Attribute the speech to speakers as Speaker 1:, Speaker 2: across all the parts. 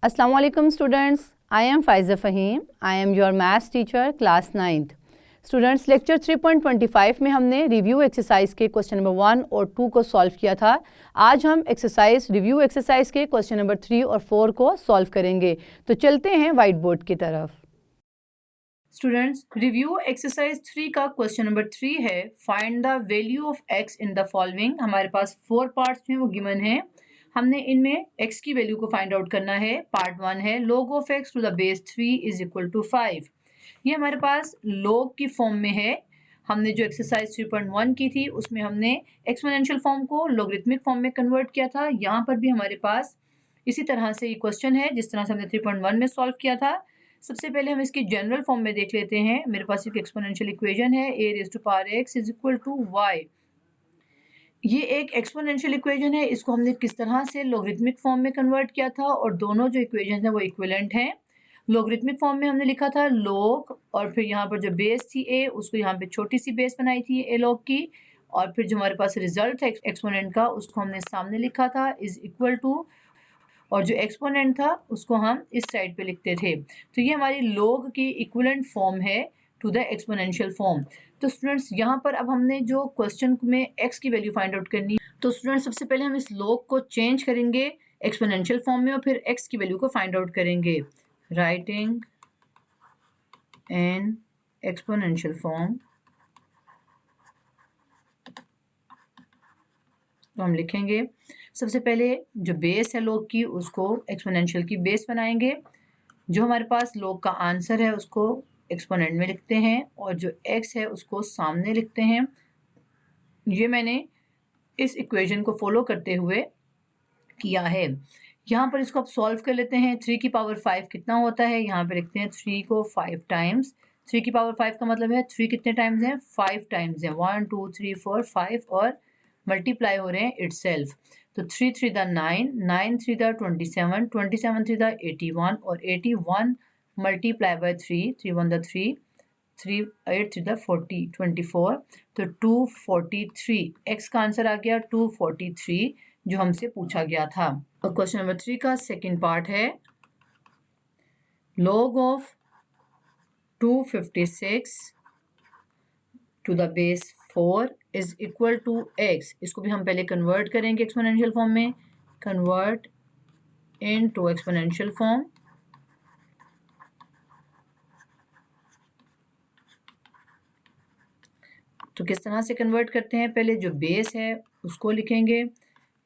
Speaker 1: Assalamu alaikum students. I am Faiza Fahim. I am your maths teacher class 9th. Students lecture 3.25 में हमने review exercise के question number 1 और 2 को solve किया था। आज हम रिव्यू एक्सरसाइज के क्वेश्चन नंबर 3 और 4 को सॉल्व करेंगे। तो चलते हैं वाइट बोर्ड की तरफ। स्टूडेंट्स रिव्यू एक्सरसाइज 3 का क्वेश्चन नंबर 3 है, find the value of x in the following. हमारे पास 4 पार्ट्स में वो गिवन है, हमने इनमें x की वैल्यू को फाइंड आउट करना है। पार्ट 1 है log of x to the base 3 is equal to 5। ये हमारे पास log की फॉर्म में है। हमने जो एक्सरसाइज 3.1 की थी उसमें हमने एक्सपोनेंशियल फॉर्म को लॉगरिथमिक फॉर्म में कन्वर्ट किया था। यहाँ पर भी हमारे पास इसी तरह से ये क्वेश्चन है जिस तरह से हमने 3.1 में सॉल्व किया था। सबसे पहले हम इसकी जनरल फॉर्म में देख लेते हैं। मेरे पास एक एक्सपोनेंशियल इक्वेशन है a raise to power x is equal to y। ये एक एक्सपोनेंशियल इक्वेशन है, इसको हमने किस तरह से लॉगरिथमिक फॉर्म में कन्वर्ट किया था और दोनों जो इक्वेशन है वो इक्विवेलेंट हैं। लॉगरिथमिक फॉर्म में हमने लिखा था log और फिर यहाँ पर जो बेस थी a उसको यहाँ पे छोटी सी बेस बनाई थी a log की, और फिर जो हमारे पास रिजल्ट है एक्सपोनेंट का उसको हमने सामने लिखा था इज इक्वल टू, और जो एक्सपोनेंट था उसको हम इस साइड पे लिखते थे। तो ये हमारी log की इक्विवेलेंट फॉर्म है टू द एक्सपोनेंशियल फॉर्म। तो स्टूडेंट्स यहाँ पर अब हमने जो क्वेश्चन में x की वैल्यू फाइंड आउट करनी, तो स्टूडेंट्स सबसे पहले हम इस log को चेंज करेंगे एक्सपोनेंशियल फॉर्म में और फिर x की वैल्यू को फाइंड आउट करेंगे। राइटिंग एन एक्सपोनेंशियल फॉर्म, तो हम लिखेंगे सबसे पहले जो बेस है log की उसको एक्सपोनेंशियल की बेस बनाएंगे। जो हमारे पास log का आंसर है उसको एक्सपोनेंट में लिखते हैं और जो x है उसको सामने लिखते हैं। ये मैंने इस इक्वेशन को फॉलो करते हुए किया है। यहाँ पर इसको अब सॉल्व कर लेते हैं। 3 की पावर 5 कितना होता है, यहाँ पे लिखते हैं 3 को 5 टाइम्स। 3 की पावर 5 का मतलब है 3 कितने टाइम्स हैं, 5 टाइम्स हैं। 1 2 3 4 5 और मल्टीप्लाई हो रहे हैं इटसेल्फ। तो 3 3 द 9, 9 3 द 27, 27 3 द 81 और 81 मल्टीप्लाई बाय 3, 3 1 द 3, 3 8 3 द 40, 24। तो 243 x का आंसर आ गया 243 जो हमसे पूछा गया था। और क्वेश्चन नंबर 3 का सेकंड पार्ट है log of 256 to the base 4 is equal to x। इसको भी हम पहले कन्वर्ट करेंगे एक्सपोनेंशियल फॉर्म में, कन्वर्ट इनटू एक्सपोनेंशियल फॉर्म। तो किस तरह से कन्वर्ट करते हैं, पहले जो बेस है उसको लिखेंगे,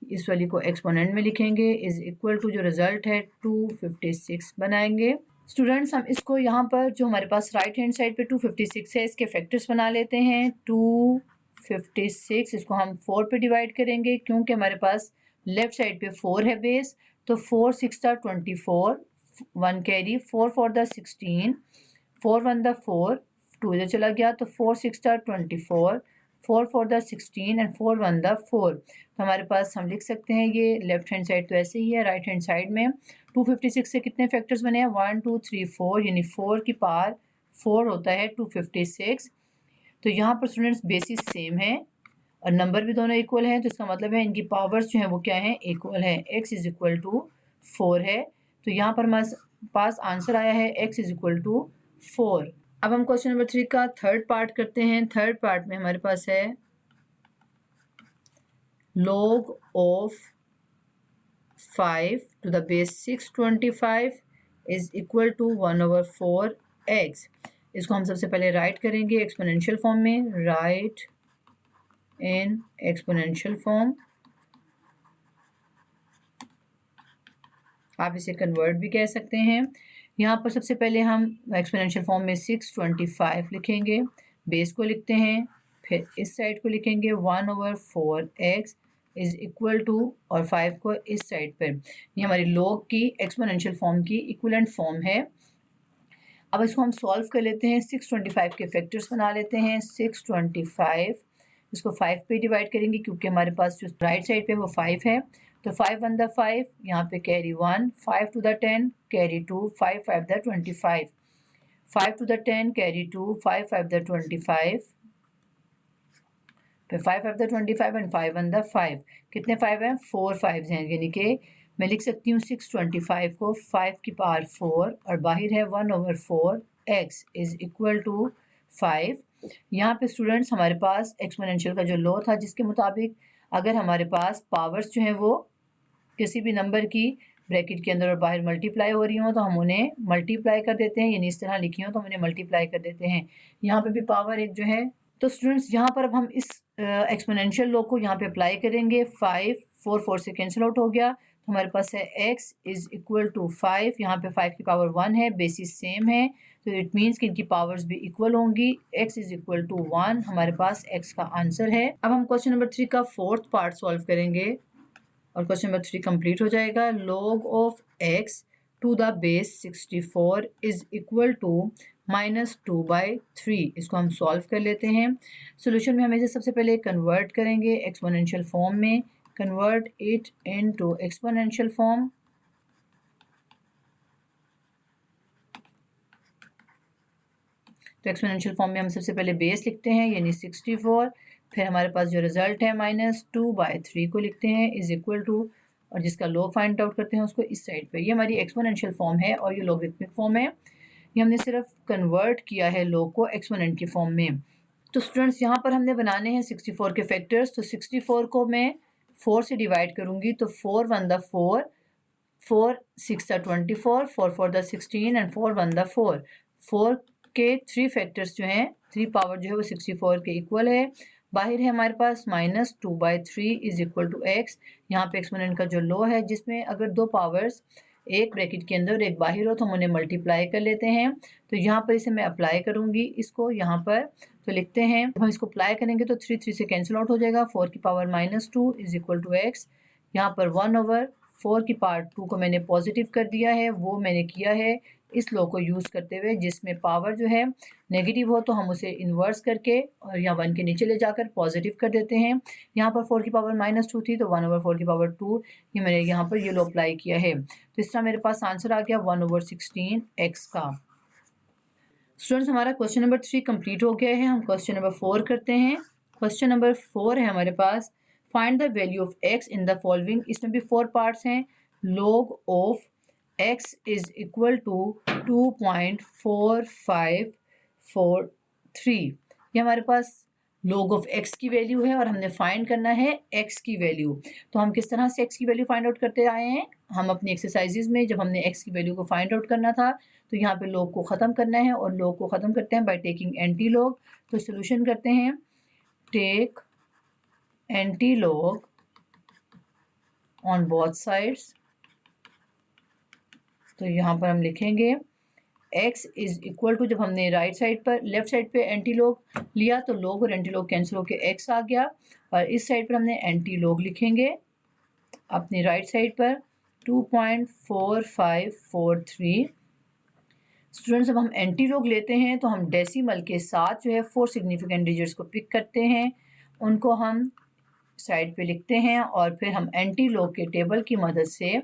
Speaker 1: इस वाली को एक्सपोनेंट में लिखेंगे, इज इक्वल टू जो रिजल्ट है 256 बनाएंगे। स्टूडेंट्स हम इसको यहाँ पर जो हमारे पास राइट हैंड साइड पे 256 है इसके फैक्टर्स बना लेते हैं। 256 इसको हम 4 पे डिवाइड करेंगे क्योंकि हमारे पास लेफ्ट साइड पे 4 है बेस। तो 4 6 द 24, 1 कैरी, 4 4 द 16, 4 1 द 4, 2 इधर चला गया, तो 4 6 द 24, 4 4 द 16 एंड 4 1 द 4। तो हमारे पास हम लिख सकते हैं ये लेफ्ट हैंड साइड तो ऐसे ही है, राइट हैंड साइड में 256 से कितने फैक्टर्स बने हैं, 1 2 3 4, यानी 4 की पावर 4 होता है 256। तो यहाँ पर स्टूडेंट्स बेसिस सेम है और नंबर भी दोनों इक्वल हैं, तो इसका मतलब है इनकी पावर्स जो हैं वो क्या हैं, इक्वल है। x इज इक्वल टू 4 है, तो यहाँ पर हमारे पास आंसर आया है x इज इक्वल टू 4। अब हम क्वेश्चन नंबर 3 का थर्ड पार्ट करते हैं। थर्ड पार्ट में हमारे पास है log of 5 to the base 625 is equal to 1/4x। इसको हम सबसे पहले राइट करेंगे एक्सपोनेंशियल फॉर्म में, राइट इन एक्सपोनेंशियल फॉर्म। आप इसे कन्वर्ट भी कह सकते हैं। यहाँ पर सबसे पहले हम एक्सपोनेंशियल फॉर्म में 625 लिखेंगे, बेस को लिखते हैं, फिर इस साइड को लिखेंगे 1/4x इज इक्वल टू, और 5 को इस साइड पर। ये हमारी log की एक्सपोनेंशियल फॉर्म की इक्विवेलेंट फॉर्म है। अब इसको हम सॉल्व कर लेते हैं, 625 के फैक्टर्स बना लेते हैं। 625 इसको 5 पे डिवाइड करेंगे क्योंकि हमारे पास जो राइट साइड पे वो 5 है। तो 5 1 द 5, यहाँ पे carry 1, 5 2 the 10 carry 2, 5 5 the 25, 5 2 the 10 carry 2, 5 5 the 25, फिर 5 5 द 25 एंड 5 1 द 5। कितने 5 हैं, 4 5 हैं, यानी कि मैं लिख सकती हूँ 625 को 5 की पावर 4 और बाहर है 1/4 x इज इक्वल टू 5। यहाँ पे स्टूडेंट्स हमारे पास एक्सपोनेंशियल का जो लॉ था जिसके मुताबिक अगर हमारे पास पावर्स जो हैं वो किसी भी नंबर की ब्रैकेट के अंदर और बाहर मल्टीप्लाई हो रही हो तो हम उन्हें मल्टीप्लाई कर देते हैं, यानी इस तरह लिखी हो तो हम उन्हें मल्टीप्लाई कर देते हैं। यहाँ पे भी पावर एक जो है, तो स्टूडेंट्स यहाँ पर अब हम इस एक्सपोनेंशियल लॉ को यहाँ पे अप्लाई करेंगे। 5 4 से कैंसिल आउट हो गया तो हमारे पास है x इज इक्वल टू 5। यहाँ पे 5 की पावर 1 है, बेसिस सेम है तो इट मीन्स कि इनकी पावर्स भी इक्वल होंगी। x इज इक्वल टू 1 हमारे पास x का आंसर है। अब हम क्वेश्चन नंबर 3 का फोर्थ पार्ट सॉल्व करेंगे और क्वेश्चन नंबर 3 कंप्लीट हो जाएगा। log of x to the base 64 is equal to -2/3। इसको हम सॉल्व कर लेते हैं। सोल्यूशन में हम इसे सबसे पहले कन्वर्ट करेंगे एक्सपोनेंशियल फॉर्म में। Convert it into exponential form. तो एक्सपोनेंशियल फॉर्म में हम सबसे पहले बेस लिखते हैं यानी 64, फिर हमारे पास जो रिजल्ट है -2/3 को लिखते हैं इज इक्वल टू, और जिसका लॉग फाइंड आउट करते हैं उसको इस साइड पे। ये हमारी एक्सपोनेंशियल फॉर्म है और ये लॉगरिथमिक फॉर्म है। ये हमने सिर्फ कन्वर्ट किया है लॉग को एक्सपोनेंट की फॉर्म में। तो स्टूडेंट्स यहाँ पर हमने बनाने हैं 64 के फैक्टर्स। तो 64 को मैं 4 से डिवाइड करूँगी तो 4 1 the 4, 4 6 the 24, 4 4 the 16 and 4 1 the 4। 4 के 3 फैक्टर्स जो हैं, 3 पावर जो है वो 64 के इक्वल है। बाहर है हमारे पास -2/3 इज इक्वल टू x। यहाँ पे एक्सपोनेंट का जो लॉ है जिसमें अगर दो पावर्स एक ब्रैकेट के अंदर और एक बाहर हो तो हम उन्हें मल्टीप्लाई कर लेते हैं। तो यहाँ पर इसे मैं अप्लाई करूँगी इसको यहाँ पर, तो लिखते हैं हम इसको अप्लाई करेंगे तो 3 3 से कैंसिल आउट हो जाएगा। 4 की power -2 is equal to x। यहाँ पर 1/4 की पावर 2 को मैंने पॉजिटिव कर दिया है, वो मैंने किया है इस लॉ को यूज़ करते हुए जिसमें पावर जो है नेगेटिव हो तो हम उसे इन्वर्स करके और यहाँ 1 के नीचे ले जाकर पॉजिटिव कर देते हैं। यहाँ पर 4 की पावर -2 थी तो 1/4 की पावर 2, ये मैंने यहाँ पर ये लॉ अप्लाई किया है। तो इस तरह मेरे पास आंसर आ गया 1/16 x का। स्टूडेंट्स हमारा क्वेश्चन नंबर 3 कंप्लीट हो गया है। हम क्वेश्चन नंबर 4 करते हैं। क्वेश्चन नंबर 4 है हमारे पास, find the value of x in the following. इसमें भी 4 पार्ट्स हैं। log of x is equal to 2.4543। ये हमारे पास log ऑफ x की वैल्यू है और हमने फाइंड करना है x की वैल्यू। तो हम किस तरह से x की वैल्यू फाइंड आउट करते आए हैं, हम अपनी एक्सरसाइजेज में जब हमने x की वैल्यू को फाइंड आउट करना था तो यहाँ पे log को ख़त्म करना है और log को ख़त्म करते हैं बाय टेकिंग एंटी लॉग। तो सोल्यूशन करते हैं, take antilog on both sides. तो यहाँ पर हम लिखेंगे x इज इक्वल टू, जब हमने राइट साइड पर लेफ्ट साइड पे एंटी लॉग लिया तो लॉग और एंटी लॉग कैंसिल होकर x आ गया, और इस साइड पर हमने एंटी लॉग लिखेंगे अपनी राइट साइड पर 2.4543। स्टूडेंट्स जब हम एंटी लॉग लेते हैं तो हम डेसिमल के साथ जो है 4 सिग्निफिकेंट डिजिट्स को पिक करते हैं, उनको हम साइड पे लिखते हैं और फिर हम एंटी लॉग के टेबल की मदद से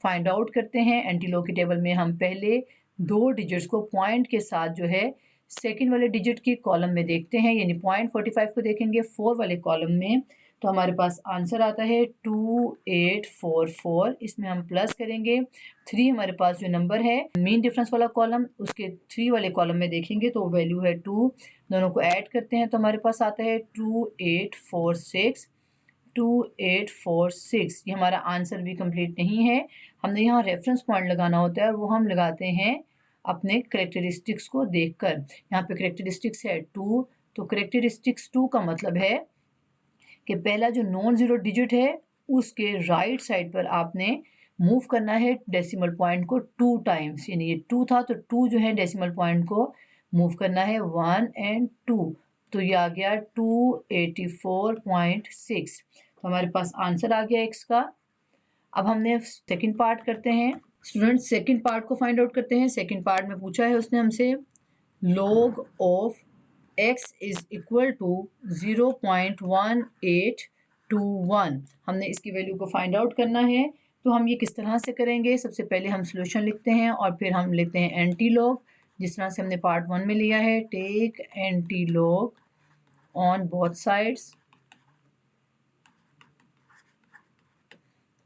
Speaker 1: फाइंड आउट करते हैं। एंटी लॉग के टेबल में हम पहले 2 डिजिट्स को पॉइंट के साथ जो है सेकंड वाले डिजिट की कॉलम में देखते हैं, यानी 0.45 को देखेंगे 4 वाले कॉलम में तो हमारे पास आंसर आता है 2844। इसमें हम प्लस करेंगे 3, हमारे पास जो नंबर है मीन डिफरेंस वाला कॉलम उसके 3 वाले कॉलम में देखेंगे तो वैल्यू है 2, दोनों को ऐड करते हैं तो हमारे पास आता है 2846। ये हमारा आंसर भी कंप्लीट नहीं है, हमने यहाँ रेफरेंस पॉइंट लगाना होता है और वो हम लगाते हैं अपने करेक्टरिस्टिक्स को देखकर। यहाँ पे करेक्टरिस्टिक्स है 2, तो करेक्टरिस्टिक्स 2 का मतलब है कि पहला जो नॉन ज़ीरो डिजिट है उसके राइट साइड पर आपने मूव करना है डेसिमल पॉइंट को 2 टाइम्स, यानी ये 2 था तो 2 जो है डेसिमल पॉइंट को मूव करना है 1 और 2, तो ये आ गया 284.6। तो हमारे पास आंसर आ गया x का। अब हमने सेकंड पार्ट करते हैं। स्टूडेंट सेकंड पार्ट को फाइंड आउट करते हैं। सेकंड पार्ट में पूछा है उसने हमसे log of x is equal to 0.1821। हमने इसकी वैल्यू को फाइंड आउट करना है, तो हम ये किस तरह से करेंगे। सबसे पहले हम सोल्यूशन लिखते हैं और फिर हम लिखते हैं एंटी लॉग, जिस तरह से हमने पार्ट 1 में लिया है, take antilog on both sides.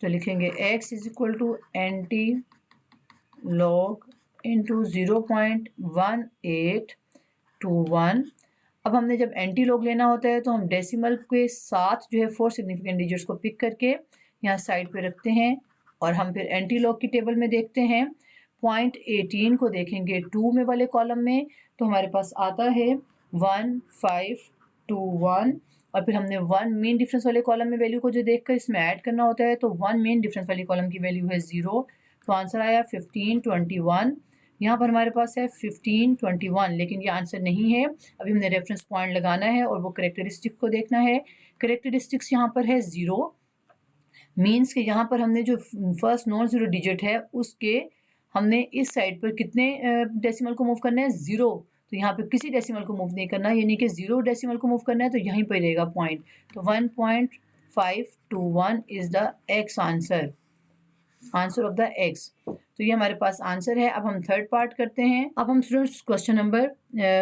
Speaker 1: तो लिखेंगे x is equal to NT log into 0.1821। अब हमने जब एंटी लॉग लेना होता है तो हम डेसिमल के साथ जो है 4 सिग्निफिकेंट डिजिट्स को पिक करके यहाँ साइड पे रखते हैं और हम फिर एंटी लॉग की टेबल में देखते हैं। 0.18 को देखेंगे 2 में वाले कॉलम में तो हमारे पास आता है 1521 और फिर हमने 1 मेन डिफरेंस वाले कॉलम में वैल्यू को जो देखकर इसमें ऐड करना होता है तो 1 मेन डिफरेंस वाले कॉलम की वैल्यू है 0, तो आंसर आया 1521। यहाँ पर हमारे पास है 1521, लेकिन ये आंसर नहीं है। अभी हमने रेफरेंस पॉइंट लगाना है और वो करेक्टरिस्टिक्स को देखना है। करेक्टरिस्टिक्स यहाँ पर है 0, मीन्स कि यहाँ पर हमने जो फर्स्ट नॉन ज़ीरो डिजिट है उसके हमने इस साइड पर कितने डेसिमल को मूव करना है, 0। तो यहाँ पे किसी डेसिमल को मूव नहीं करना, यानी कि 0 डेसिमल को मूव करना है, तो यहीं पर रहेगा पॉइंट। तो 1.521 is the x answer of the x. तो ये हमारे पास आंसर है। अब हम थर्ड पार्ट करते हैं। अब हम स्टूडेंट्स क्वेश्चन नंबर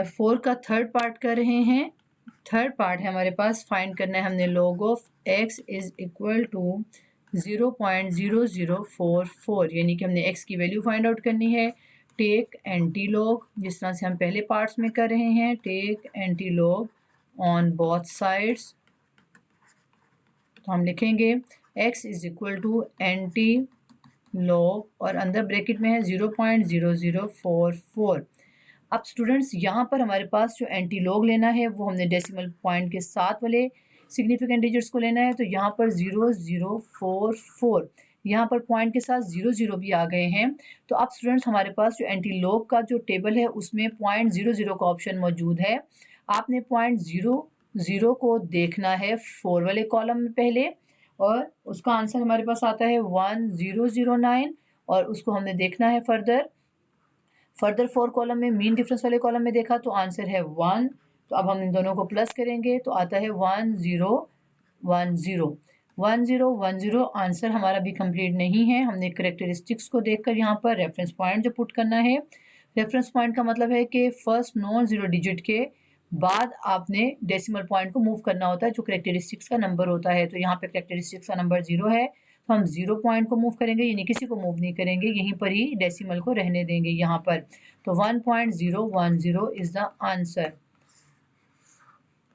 Speaker 1: 4 का थर्ड पार्ट कर रहे हैं। थर्ड पार्ट है हमारे पास, फाइंड करना है हमने log of x is equal to 0.0044, यानी कि हमने x की वैल्यू फाइंड आउट करनी है। टेक एंटी लॉग, जिस तरह से हम पहले पार्ट्स में कर रहे हैं, take antilog on both sides. तो हम लिखेंगे x is equal to antilog और अंदर ब्रैकेट में है 0.0044। अब स्टूडेंट्स यहाँ पर हमारे पास जो एंटी लॉग लेना है वो हमने डेसिमल पॉइंट के साथ वाले सिग्निफिकेंट डिजिट्स को लेना है। तो यहाँ पर 0044, यहाँ पर पॉइंट के साथ 00 भी आ गए हैं। तो अब स्टूडेंट्स हमारे पास जो एंटी लॉग का जो टेबल है उसमें 0.00 का ऑप्शन मौजूद है। आपने 0.00 को देखना है 4 वाले कॉलम में पहले, और उसका आंसर हमारे पास आता है 1009, और उसको हमने देखना है फर्दर 4 कॉलम में, मीन डिफरेंस वाले कॉलम में देखा तो आंसर है 1। तो अब हम इन दोनों को प्लस करेंगे तो आता है 1010। 1010 आंसर हमारा भी कंप्लीट नहीं है। हमने करेक्टरिस्टिक्स को देखकर यहाँ पर रेफरेंस पॉइंट जो पुट करना है। रेफरेंस पॉइंट का मतलब है कि फर्स्ट नॉन ज़ीरो डिजिट के बाद आपने डेसिमल पॉइंट को मूव करना होता है जो करेक्टरिस्टिक्स का नंबर होता है। तो यहाँ पे करेक्टरिस्टिक्स का नंबर 0 है तो हम 0 पॉइंट को मूव करेंगे, यानी किसी को मूव नहीं करेंगे, यहीं पर ही डेसिमल को रहने देंगे यहाँ पर। तो 1.010 इज़ द आंसर।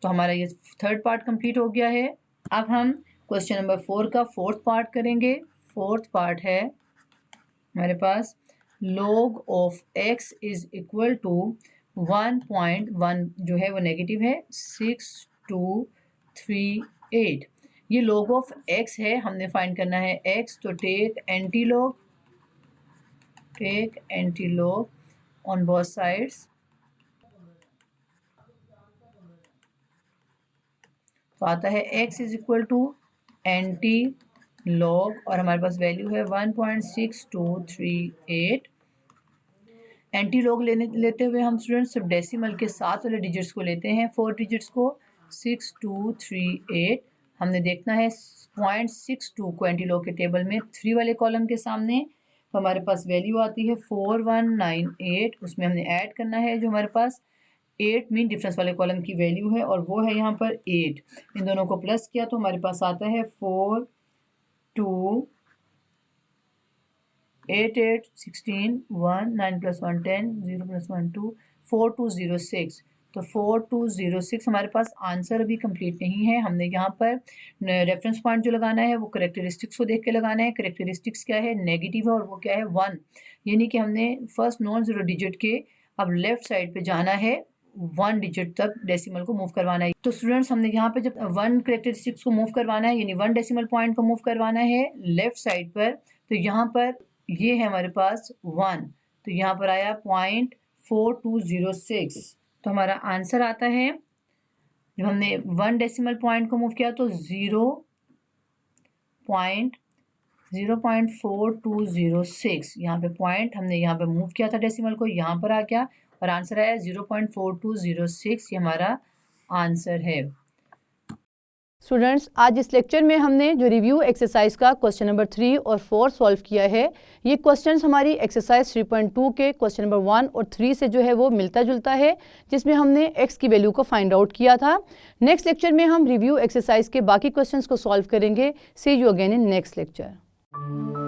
Speaker 1: तो हमारा ये थर्ड पार्ट कंप्लीट हो गया है। अब हम क्वेश्चन नंबर 4 का फोर्थ पार्ट करेंगे। फोर्थ पार्ट है हमारे पास log of x is equal to 1.1 जो है वो नेगेटिव है 6238। ये log ऑफ x है, हमने फाइंड करना है x। तो take antilog on both sides. तो आता है x is equal to antilog और हमारे पास वैल्यू है 1.6238। एंटी लॉग लेते हुए हम स्टूडेंट्स सिर्फ डेसिमल के साथ वाले डिजिट्स को लेते हैं, 4 डिजिट्स को 6238। हमने देखना है 0.62 को एंटी लॉग के टेबल में 3 वाले कॉलम के सामने, तो हमारे पास वैल्यू आती है 4198। उसमें हमने ऐड करना है जो हमारे पास 8 मीन डिफरेंस वाले कॉलम की वैल्यू है और वो है यहाँ पर 8। इन दोनों को प्लस किया तो हमारे पास आता है 4 2 8 8 16 1 9 + 1 10 0 + 1 2 4206। तो 4206 हमारे पास आंसर अभी कंप्लीट नहीं है। हमने यहाँ पर रेफरेंस पॉइंट जो लगाना है वो करेक्टरिस्टिक्स को देख के लगाना है। करेक्टरिस्टिक्स क्या है, नेगेटिव है, और वो क्या है 1, यानी कि हमने फर्स्ट नॉन ज़ीरो डिजिट के अब लेफ्ट साइड पे जाना है, 1 डिजिट तक डेसिमल को मूव करवाना है। तो स्टूडेंट्स हमने यहाँ पे जब 1 करेक्टरिस्टिक्स को मूव करवाना है, यानी 1 डेसिमल पॉइंट को मूव करवाना है लेफ्ट साइड पर, तो यहाँ पर ये है हमारे पास 1, तो यहाँ पर आया 0.4206। तो हमारा आंसर आता है, जब हमने 1 डेसिमल पॉइंट को मूव किया तो 0.4206, यहाँ पे पॉइंट हमने यहाँ पे मूव किया था डेसिमल को, यहाँ पर आ गया और आंसर आया 0.4206। ये हमारा आंसर है। स्टूडेंट्स, आज इस लेक्चर में हमने जो रिव्यू एक्सरसाइज का क्वेश्चन नंबर 3 और 4 सॉल्व किया है, ये क्वेश्चंस हमारी एक्सरसाइज 3.2 के क्वेश्चन नंबर 1 और 3 से जो है वो मिलता जुलता है, जिसमें हमने x की वैल्यू को फाइंड आउट किया था। नेक्स्ट लेक्चर में हम रिव्यू एक्सरसाइज के बाकी क्वेश्चंस को सॉल्व करेंगे। See you again in next lecture.
Speaker 2: है।